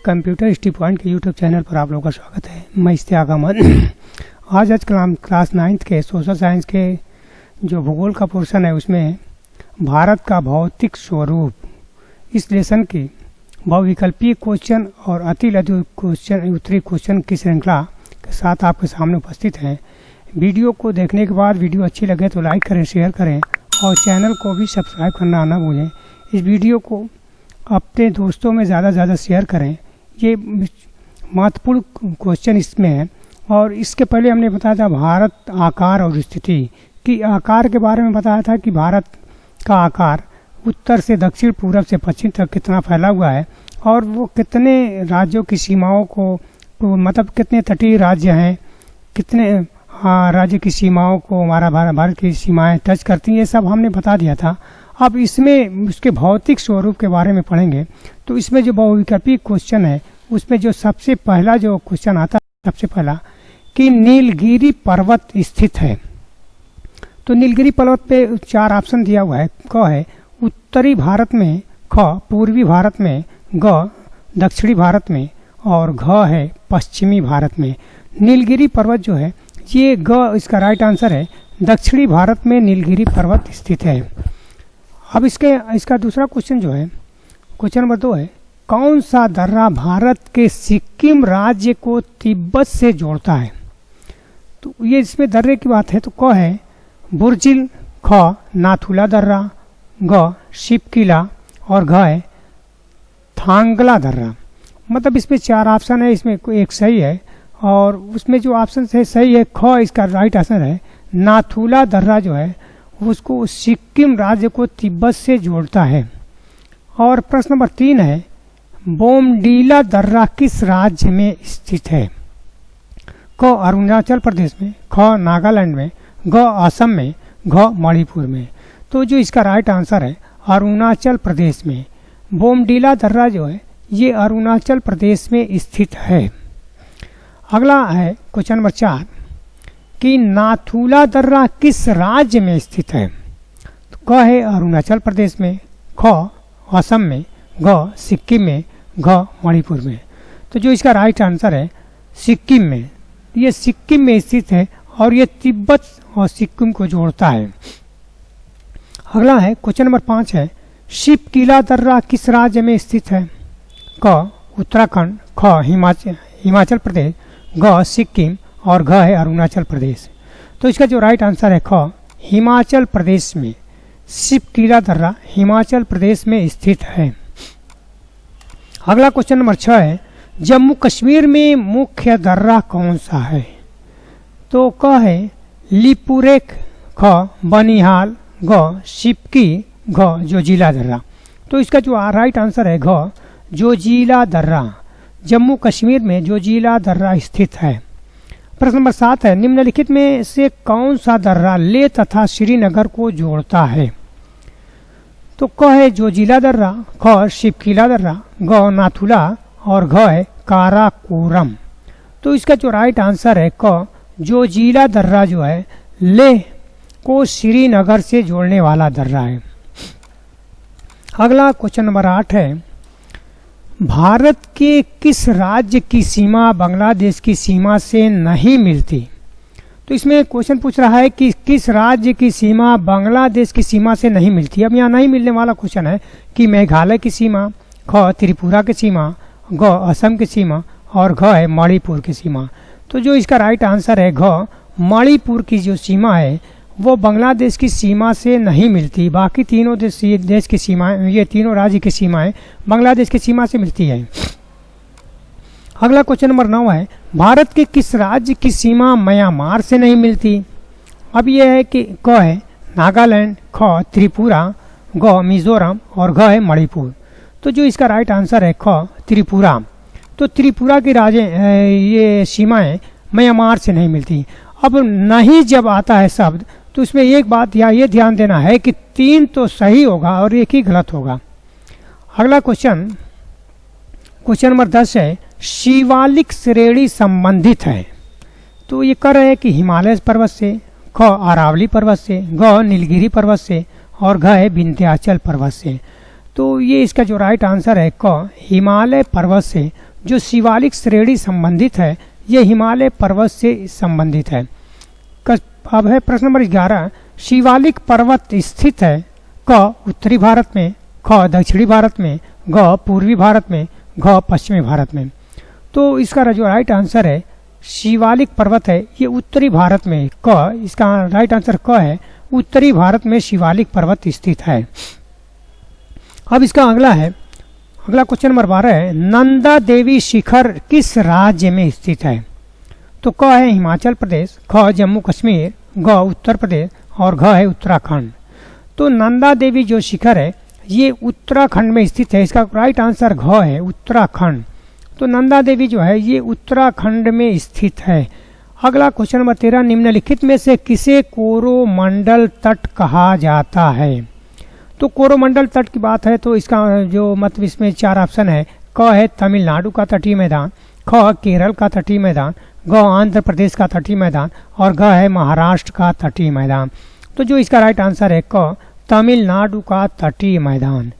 Computer study point के YouTube channel पर आप लोगों का स्वागत है। मैं इश्तियाक अहमद। आज क्लास 9th के सोशल साइंस के जो भूगोल का पोर्शन है उसमें भारत का भौतिक स्वरूप इस लेसन की बहुविकल्पीय क्वेश्चन और अति लघु क्वेश्चन उत्तरी क्वेश्चन की श्रृंखला के साथ आपके सामने उपस्थित हैं। वीडियो को देखने के बाद वीडियो अच्छी लगे तो लाइक करें, शेयर करें और चैनल को भी सब्सक्राइब करना ना भूलें। इस वीडियो को अपने दोस्तों में ज़्यादा से ज़्यादा शेयर करें। ये महत्वपूर्ण क्वेश्चन इसमें है। और इसके पहले हमने बताया था भारत आकार और स्थिति की आकार के बारे में बताया था कि भारत का आकार उत्तर से दक्षिण, पूरब से पश्चिम तक कितना फैला हुआ है और वो कितने राज्यों की सीमाओं को मतलब कितने तटीय राज्य हैं, कितने राज्य की सीमाओं को हमारा भारत की सीमाएं टच करती हैं, ये सब हमने बता दिया था। अब इसमें उसके भौतिक स्वरूप के बारे में पढ़ेंगे। तो इसमें जो बहुविकल्पीय क्वेश्चन है उसमें जो सबसे पहला जो क्वेश्चन आता है, सबसे पहला कि नीलगिरी पर्वत स्थित है। तो नीलगिरी पर्वत पे 4 ऑप्शन दिया हुआ है। क है उत्तरी भारत में, ख पूर्वी भारत में, ग दक्षिणी भारत में और घ है पश्चिमी भारत में। नीलगिरी पर्वत जो है ये ग इसका राइट आंसर है। दक्षिणी भारत में नीलगिरी पर्वत स्थित है। अब इसका दूसरा क्वेश्चन जो है, क्वेश्चन नंबर 2 है, कौन सा दर्रा भारत के सिक्किम राज्य को तिब्बत से जोड़ता है? तो ये इसमें दर्रे की बात है। तो क है बुर्जिल, ख नाथुला दर्रा, ग शिवकिला और घ है थांगला दर्रा। मतलब इसमें 4 ऑप्शन है, इसमें कोई एक सही है और उसमें जो ऑप्शन है सही है ख इसका राइट आंसर है। नाथुला दर्रा जो है उसको सिक्किम राज्य को तिब्बत से जोड़ता है। और प्रश्न नंबर 3 है, बोमडीला दर्रा किस राज्य में स्थित है? क अरुणाचल प्रदेश में, ख नागालैंड में, ग असम में, घ मणिपुर में। तो जो इसका राइट आंसर है अरुणाचल प्रदेश में। बोमडीला दर्रा जो है ये अरुणाचल प्रदेश में स्थित है। अगला है क्वेश्चन नंबर 4 कि नाथुला दर्रा किस राज्य में स्थित है? तो क है अरुणाचल प्रदेश में, ख असम में, ग सिक्किम में, घ मणिपुर में। तो जो इसका राइट आंसर है सिक्किम में। ये सिक्किम में स्थित है और ये तिब्बत और सिक्किम को जोड़ता है। अगला है क्वेश्चन नंबर 5 है, शिवकिला दर्रा किस राज्य में स्थित है? क उत्तराखंड, ख हिमाचल प्रदेश, ग सिक्किम और घ है अरुणाचल प्रदेश। तो इसका जो राइट आंसर है ख हिमाचल प्रदेश में। शिवकिला दर्रा हिमाचल प्रदेश में स्थित है। अगला क्वेश्चन नंबर 6 है, जम्मू कश्मीर में मुख्य दर्रा कौन सा है? तो क है लिपुरेख, ख बनिहाल, ग शिवकी, घ जोजिला दर्रा। तो इसका जो राइट आंसर है घ जोजिला दर्रा। जम्मू कश्मीर में जोजिला दर्रा स्थित है। प्रश्न नंबर 7 है, निम्नलिखित में से कौन सा दर्रा लेह तथा श्रीनगर को जोड़ता है? तो क है जोजिला दर्रा, ख शिवकिला दर्रा, ग नाथुला और घ है काराकोरम। तो इसका जो राइट आंसर है क जोजिला दर्रा जो है लेह को श्रीनगर से जोड़ने वाला दर्रा है। अगला क्वेश्चन नंबर 8 है, भारत के किस राज्य की सीमा बांग्लादेश की सीमा से नहीं मिलती? तो इसमें क्वेश्चन पूछ रहा है कि किस राज्य की सीमा बांग्लादेश की सीमा से नहीं मिलती। अब यहाँ नहीं मिलने वाला क्वेश्चन है कि मेघालय की सीमा, ख त्रिपुरा की सीमा, ग असम की सीमा और घ है मणिपुर की सीमा। तो जो इसका राइट आंसर है घ मणिपुर की जो सीमा है वो बांग्लादेश की सीमा से नहीं मिलती। बाकी तीनों देश की सीमाएं, ये तीनों राज्य की सीमाएं बांग्लादेश की सीमा से मिलती है। अगला क्वेश्चन नंबर 9 है, भारत के किस राज्य की सीमा म्यांमार से नहीं मिलती? अब यह है कि क है नागालैंड, ख त्रिपुरा, ग मिजोरम और घ है मणिपुर। तो जो इसका राइट आंसर है ख त्रिपुरा। तो त्रिपुरा की ये सीमाएं म्यांमार से नहीं मिलती। अब नहीं जब आता है शब्द तो इसमें एक बात ये ध्यान देना है कि 3 तो सही होगा और 1 ही गलत होगा। अगला क्वेश्चन नंबर 10 है, शिवालिक श्रेणी संबंधित है। तो ये कर रहे हैं कि हिमालय पर्वत से, ख अरावली पर्वत से, ग नीलगिरी पर्वत से और घ है विंध्याचल पर्वत से। तो ये इसका जो राइट आंसर है क हिमालय पर्वत से जो शिवालिक श्रेणी संबंधित है ये हिमालय पर्वत से संबंधित है। अब है प्रश्न नंबर 11, शिवालिक पर्वत स्थित है क उत्तरी भारत में, ख दक्षिणी भारत में, ग पूर्वी भारत में, घ पश्चिमी भारत में। तो इसका जो राइट आंसर है शिवालिक पर्वत है ये उत्तरी भारत में, क इसका राइट आंसर क है, उत्तरी भारत में शिवालिक पर्वत स्थित है। अब इसका अगला क्वेश्चन नंबर 12 है, नंदा देवी शिखर किस राज्य में स्थित है? तो क है हिमाचल प्रदेश, ख जम्मू कश्मीर, ग उत्तर प्रदेश और घ है उत्तराखंड। तो नंदा देवी जो शिखर है ये उत्तराखंड में स्थित है। इसका राइट आंसर घ है, उत्तराखंड। तो नंदा देवी जो है ये उत्तराखंड में स्थित है। अगला क्वेश्चन नंबर 13, निम्नलिखित में से किसे कोरोमंडल तट कहा जाता है? तो कोरोमंडल तट की बात है तो इसका जो मतलब इसमें 4 ऑप्शन है, क है तमिलनाडु का तटीय मैदान, ख केरल का तटीय मैदान, ग आंध्र प्रदेश का तटीय मैदान और घ है महाराष्ट्र का तटीय मैदान। तो जो इसका राइट आंसर है क तमिलनाडु का तटीय मैदान।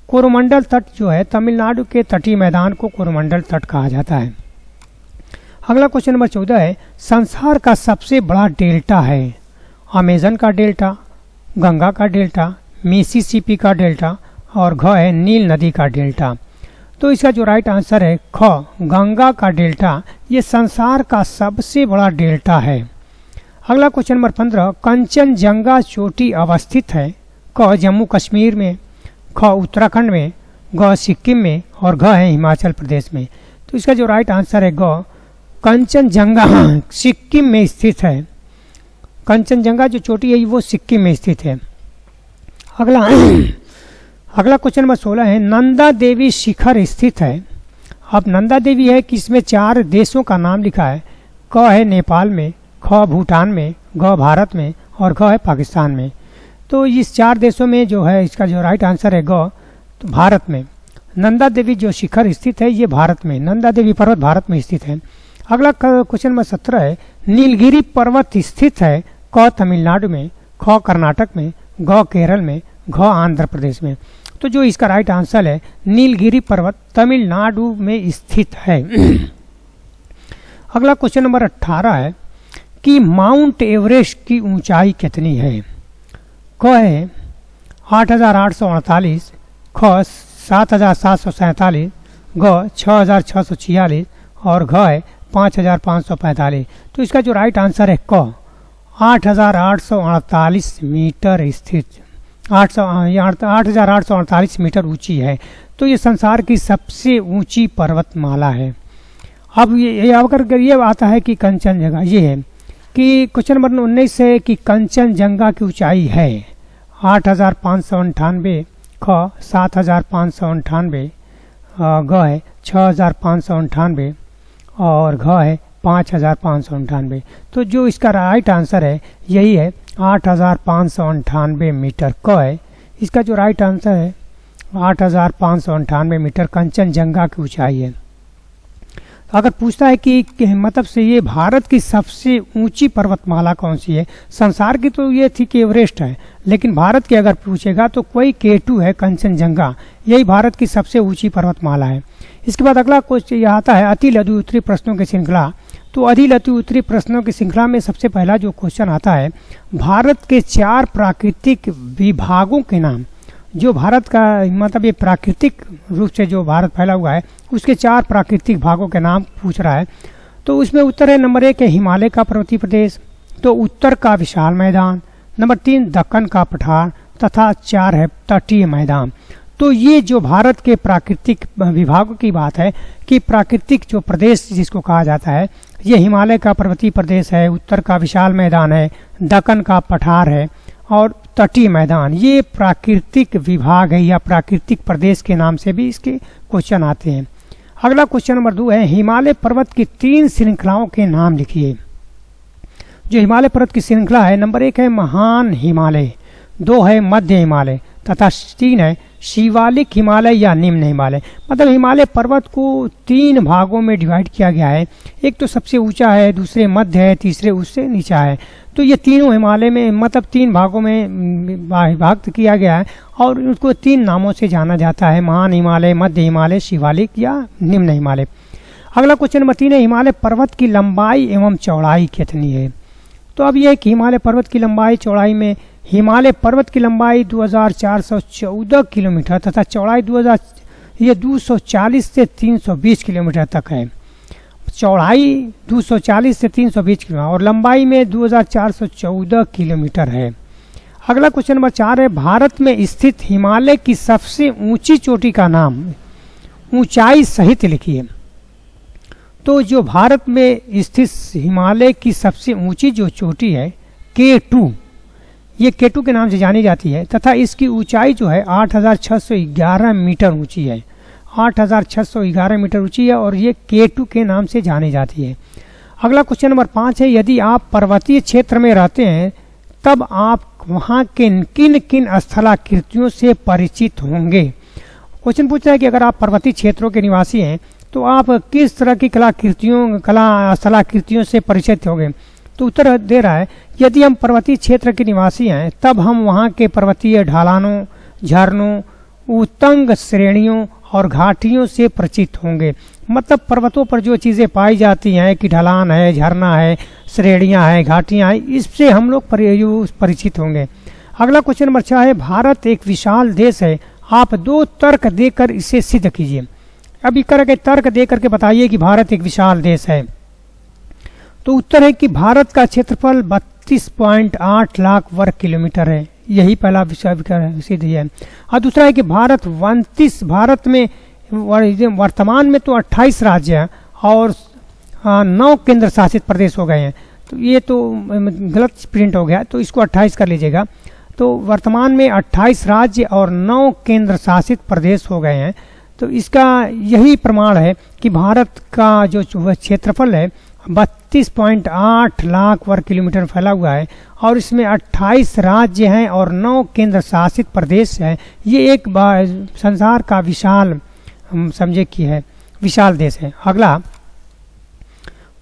कोरोमंडल तट जो है तमिलनाडु के तटीय मैदान को कोरोमंडल तट कहा जाता है। अगला क्वेश्चन नंबर 14 है, संसार का सबसे बड़ा डेल्टा है? अमेजन का डेल्टा, गंगा का डेल्टा, मिसिसिपी का डेल्टा और घ है नील नदी का डेल्टा। तो इसका जो राइट आंसर है ख गंगा का डेल्टा ये संसार का सबसे बड़ा डेल्टा है। अगला क्वेश्चन नंबर 15, कंचनजंगा चोटी अवस्थित है? क जम्मू कश्मीर में, ख उत्तराखंड में, ग सिक्किम में और घ है हिमाचल प्रदेश में। तो इसका जो राइट आंसर है ग कंचनजंगा सिक्किम में स्थित है। कंचनजंगा जो चोटी है वो सिक्किम में स्थित है। अगला क्वेश्चन नंबर 16 है, नंदा देवी शिखर स्थित है? अब नंदा देवी है कि इसमें 4 देशों का नाम लिखा है, क है नेपाल में, ख भूटान में, ग भारत में और घ है पाकिस्तान में। तो इस 4 देशों में जो है इसका जो राइट आंसर है ग तो भारत में। नंदा देवी जो शिखर स्थित है ये भारत में, नंदा देवी पर्वत भारत में स्थित है। अगला क्वेश्चन नंबर 17 है, नीलगिरी पर्वत स्थित है? क तमिलनाडु में, ख कर्नाटक में, ग केरल में, घ आंध्र प्रदेश में। तो जो इसका राइट आंसर है नीलगिरी पर्वत तमिलनाडु में स्थित है। अगला क्वेश्चन नंबर 18 है कि माउंट एवरेस्ट की ऊंचाई कितनी है? क है 8,848, ख 7,747, ग 6,646 और घ है 5,545। तो इसका जो राइट आंसर है क 8,848 मीटर स्थित 8,848 मीटर ऊंची है। तो ये संसार की सबसे ऊंची पर्वतमाला है। अब ये अगर ये आता है कि कंचनजंगा, ये है कि क्वेश्चन नंबर 19 है कि कंचनजंगा की ऊंचाई है 8,598, ख 7,598, ग है 6,598 और घ है 5,598। तो जो इसका राइट आंसर है यही है 8,598 मीटर। क है इसका जो राइट आंसर है 8,598 मीटर कंचनजंगा की ऊंचाई है। अगर पूछता है कि मतलब से ये भारत की सबसे ऊंची पर्वतमाला कौन सी है? संसार की तो ये थी कि एवरेस्ट है, लेकिन भारत की अगर पूछेगा तो कोई K2 है, कंचनजंगा, यही भारत की सबसे ऊंची पर्वतमाला है। इसके बाद अगला क्वेश्चन यह आता है अति लघु उत्तरी प्रश्नों की श्रृंखला। तो अति लघु उत्तरी प्रश्नों की श्रृंखला में सबसे पहला जो क्वेश्चन आता है, भारत के 4 प्राकृतिक विभागों के नाम। जो भारत का मतलब ये प्राकृतिक रूप से जो भारत फैला हुआ है उसके 4 प्राकृतिक भागों के नाम पूछ रहा है। तो उसमें उत्तर है नंबर 1 है हिमालय का पर्वतीय प्रदेश, तो उत्तर का विशाल मैदान, नंबर 3 दक्कन का पठार तथा 4 है तटीय मैदान। तो ये जो भारत के प्राकृतिक विभागों की बात है कि प्राकृतिक जो प्रदेश जिसको कहा जाता है ये हिमालय का पर्वतीय प्रदेश है, उत्तर का विशाल मैदान है, दक्कन का पठार है और तटीय मैदान, ये प्राकृतिक विभाग है या प्राकृतिक प्रदेश के नाम से भी इसके क्वेश्चन आते हैं। अगला क्वेश्चन नंबर 2 है हिमालय पर्वत की 3 श्रृंखलाओं के नाम लिखिए। जो हिमालय पर्वत की श्रृंखला है नंबर 1 है महान हिमालय, 2 है मध्य हिमालय तथा 3 है शिवालिक हिमालय या निम्न हिमालय। मतलब हिमालय पर्वत को 3 भागों में डिवाइड किया गया है। एक तो सबसे ऊंचा है, दूसरे मध्य है, तीसरे उससे नीचा है। तो ये तीनों हिमालय में मतलब 3 भागों में विभक्त किया गया है और उसको 3 नामों से जाना जाता है, महान हिमालय, मध्य हिमालय, शिवालिक या निम्न हिमालय। अगला क्वेश्चन नंबर 3 है, हिमालय पर्वत की लंबाई एवं चौड़ाई कितनी है? तो अब यह कि हिमालय पर्वत की लंबाई चौड़ाई में हिमालय पर्वत की लंबाई 2414 किलोमीटर तथा चौड़ाई 240 से 320 किलोमीटर तक है। चौड़ाई 240 से 320 किलोमीटर और लंबाई में 2414 किलोमीटर है। अगला क्वेश्चन नंबर 4 है, भारत में स्थित हिमालय की सबसे ऊंची चोटी का नाम ऊंचाई सहित लिखिए। तो जो भारत में स्थित हिमालय की सबसे ऊंची जो चोटी है K2, ये K2 के नाम से जानी जाती है तथा इसकी ऊंचाई जो है 8611 मीटर ऊंची है। 8611 मीटर ऊंची है और ये K2 के नाम से जानी जाती है। अगला क्वेश्चन नंबर 5 है, यदि आप पर्वतीय क्षेत्र में रहते हैं तब आप वहाँ के किन किन स्थलाकृतियों से परिचित होंगे? क्वेश्चन पूछ रहा है कि अगर आप पर्वतीय क्षेत्रों के निवासी हैं तो आप किस तरह की स्थलाकृतियों से परिचित होंगे? तो उत्तर दे रहा है, यदि हम पर्वतीय क्षेत्र के निवासी हैं तब हम वहाँ के पर्वतीय ढलानों, झरनों, उत्तंग श्रेणियों और घाटियों से परिचित होंगे। मतलब पर्वतों पर जो चीज़ें पाई जाती हैं कि ढलान है, झरना है, श्रेणियाँ हैं, घाटियाँ हैं, इससे हम लोग परिचित होंगे। अगला क्वेश्चन नंबर 6 है, भारत एक विशाल देश है, आप 2 तर्क देकर इसे सिद्ध कीजिए। अब इस तरह के तर्क दे करके बताइए कि भारत एक विशाल देश है। तो उत्तर है कि भारत का क्षेत्रफल 32.8 लाख वर्ग किलोमीटर है। यही पहला सिद्ध है। और दूसरा है कि भारत में वर्तमान में तो 28 राज्य हैं और 9 केंद्र शासित प्रदेश हो गए हैं। तो ये तो गलत प्रिंट हो गया, तो इसको 28 कर लीजिएगा। तो वर्तमान में 28 राज्य और 9 केंद्र शासित प्रदेश हो गए हैं। तो इसका यही प्रमाण है कि भारत का जो क्षेत्रफल है 32.8 लाख वर्ग किलोमीटर फैला हुआ है और इसमें 28 राज्य हैं और 9 केंद्र शासित प्रदेश हैं। ये एक संसार का विशाल, हम समझे कि है विशाल देश है। अगला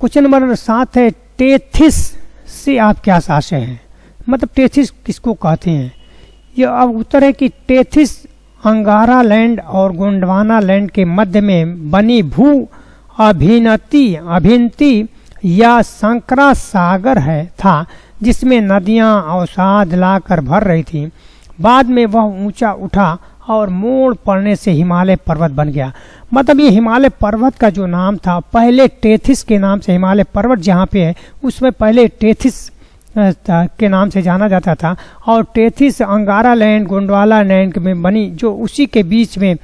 क्वेश्चन नंबर 7 है, टेथिस से आप क्या आशय हैं? मतलब टेथिस किसको कहते हैं? ये अब उत्तर है कि टेथिस अंगारा लैंड और गोंडवाना लैंड के मध्य में बनी भू अभिनति या संकरा सागर था, जिसमें नदियां अवसाद लाकर भर रही थी। बाद में वह ऊंचा उठा और मोड़ पड़ने से हिमालय पर्वत बन गया। मतलब ये हिमालय पर्वत का जो नाम था पहले टेथिस के नाम से, हिमालय पर्वत जहाँ पे है उसमें पहले टेथिस के नाम से जाना जाता था और टेथिस अंगारा लैंड गोंडवाना लैंड में बनी, जो उसी के बीच में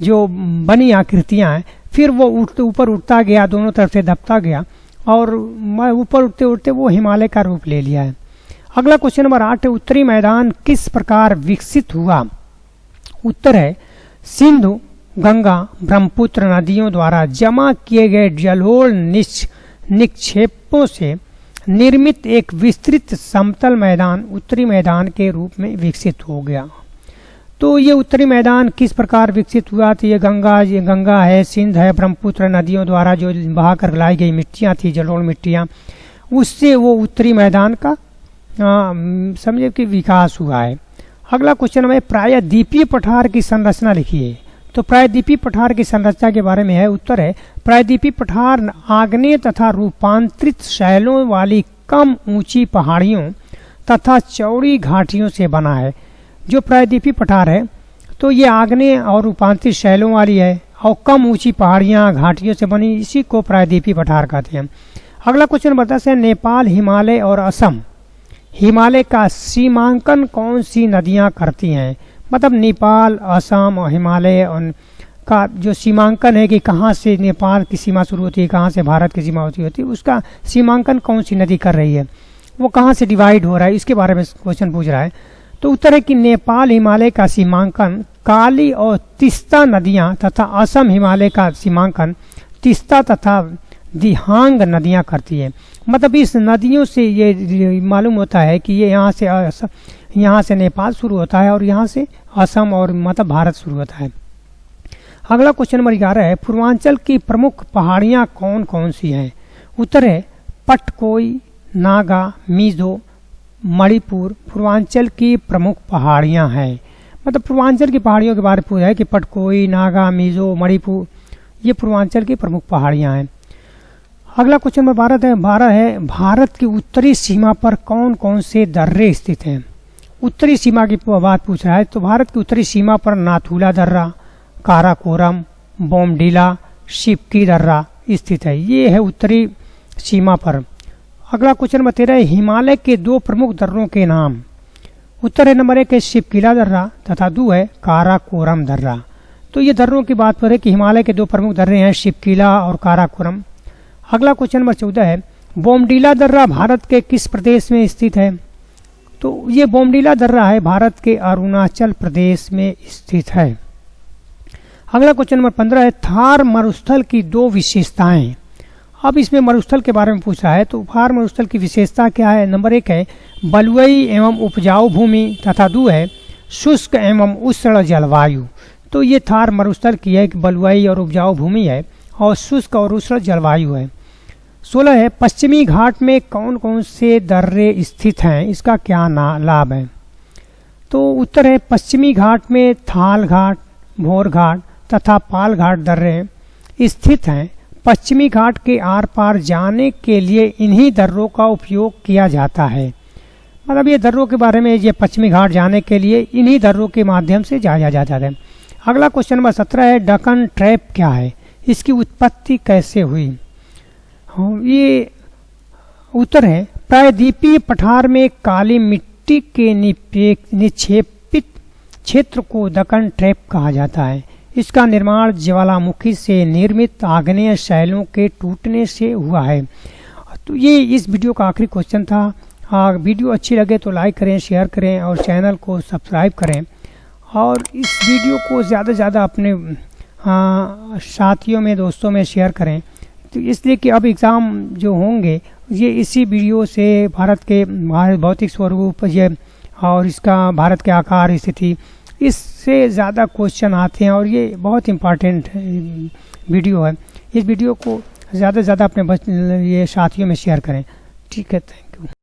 जो बनी आकृतियां हैं, फिर वो ऊपर उठता गया, दोनों तरफ से दबता गया और ऊपर उठते उठते वो हिमालय का रूप ले लिया है। अगला क्वेश्चन नंबर 8 है, उत्तरी मैदान किस प्रकार विकसित हुआ? उत्तर है, सिंधु, गंगा, ब्रह्मपुत्र नदियों द्वारा जमा किए गए जलोढ़ निक्षेपों से निर्मित एक विस्तृत समतल मैदान उत्तरी मैदान के रूप में विकसित हो गया। तो ये उत्तरी मैदान किस प्रकार विकसित हुआ? तो ये गंगा है, सिंध है, ब्रह्मपुत्र नदियों द्वारा जो बहाकर लाई गई मिट्टियाँ थी, जलोढ़ मिट्टियाँ, उससे वो उत्तरी मैदान का समझे कि विकास हुआ है। अगला क्वेश्चन में प्रायद्वीपीय पठार की संरचना लिखिए। तो प्रायद्वीपीय पठार की संरचना के बारे में है। उत्तर है, प्रायद्वीपीय पठार आग्नेय तथा रूपांतरित शैलों वाली कम ऊंची पहाड़ियों तथा चौड़ी घाटियों से बना है। जो प्रायद्वीपीय पठार है तो ये आग्नेय और रूपांतरित शैलों वाली है और कम ऊंची पहाड़ियां घाटियों से बनी, इसी को प्रायद्वीपीय पठार कहते हैं। अगला क्वेश्चन बताते हैं, नेपाल, हिमालय और असम, हिमालय का सीमांकन कौन सी नदियां करती हैं? मतलब नेपाल, असम और हिमालय का जो सीमांकन है कि कहाँ से नेपाल की सीमा शुरू होती है, कहाँ से भारत की सीमा होती है, उसका सीमांकन कौन सी नदी कर रही है, वो कहाँ से डिवाइड हो रहा है, इसके बारे में क्वेश्चन पूछ रहा है। तो उत्तर है कि नेपाल हिमालय का सीमांकन काली और तीस्ता नदियां तथा असम हिमालय का सीमांकन तीस्ता तथा दिहांग नदियां करती है। मतलब इस नदियों से ये मालूम होता है कि ये यहाँ से नेपाल शुरू होता है और यहाँ से असम और मतलब भारत शुरू होता है। अगला क्वेश्चन नंबर 11 है, पूर्वांचल की प्रमुख पहाड़ियाँ कौन कौन सी हैं? उत्तर है, पटकोई, नागा, मिजो, मणिपुर पूर्वांचल की प्रमुख पहाड़ियाँ हैं। मतलब पूर्वांचल की पहाड़ियों के बारे में पूछा है कि पटकोई, नागा, मिजो, मणिपुर ये पूर्वांचल की प्रमुख पहाड़ियाँ हैं। अगला क्वेश्चन नंबर 12 है भारत की उत्तरी सीमा पर कौन कौन से दर्रे स्थित हैं। उत्तरी सीमा की बात पूछ रहा है तो भारत की उत्तरी सीमा पर नाथुला दर्रा, काराकोरम, बोमडीला, शिवकी दर्रा स्थित है। ये है उत्तरी सीमा पर। अगला क्वेश्चन नंबर 13 है हिमालय के 2 प्रमुख दर्रों के नाम। उत्तर है नंबर 1 है शिवकिला दर्रा तथा 2 है काराकोरम दर्रा। तो ये दर्रों की बात पर है कि हिमालय के 2 प्रमुख दर्रे हैं शिवकिला और काराकोरम। अगला क्वेश्चन नंबर 14 है बोमडीला दर्रा भारत के किस प्रदेश में स्थित है। तो ये बोमडीला दर्रा है भारत के अरुणाचल प्रदेश में स्थित है। अगला क्वेश्चन नंबर 15 है थार मरुस्थल की 2 विशेषताएं। अब इसमें मरुस्थल के बारे में पूछा है तो थार मरुस्थल की विशेषता क्या है। नंबर 1 है बलुई एवं उपजाऊ भूमि तथा 2 है शुष्क एवं उष्ण जलवायु। तो ये थार मरुस्थल की है कि बलुई और उपजाऊ भूमि है और शुष्क और उष्ण जलवायु है। 16 है पश्चिमी घाट में कौन कौन से दर्रे स्थित हैं, इसका क्या लाभ है। तो उत्तर है पश्चिमी घाट में थाल घाट, भोर घाट तथा पाल घाट दर्रे स्थित हैं। पश्चिमी घाट के आर पार जाने के लिए इन्हीं दर्रों का उपयोग किया जाता है। मतलब ये दर्रों के बारे में, ये पश्चिमी घाट जाने के लिए इन्हीं दर्रों के माध्यम से जाया जाता है। अगला क्वेश्चन नंबर 17 है डकन ट्रैप क्या है, इसकी उत्पत्ति कैसे हुई। ये उत्तर है प्रायद्वीपीय पठार में काली मिट्टी के निक्षेपित क्षेत्र को दक्कन ट्रैप कहा जाता है। इसका निर्माण ज्वालामुखी से निर्मित आग्नेय शैलों के टूटने से हुआ है। तो ये इस वीडियो का आखिरी क्वेश्चन था। वीडियो अच्छी लगे तो लाइक करें, शेयर करें और चैनल को सब्सक्राइब करें और इस वीडियो को ज़्यादा से ज़्यादा अपने साथियों में, दोस्तों में शेयर करें। तो इसलिए कि अब एग्ज़ाम जो होंगे ये इसी वीडियो से भारत भौतिक स्वरूप ये और इसका भारत के आकार, स्थिति, इससे ज़्यादा क्वेश्चन आते हैं और ये बहुत इम्पॉर्टेंट वीडियो है। इस वीडियो को ज़्यादा से ज़्यादा अपने ये साथियों में शेयर करें। ठीक है, थैंक यू।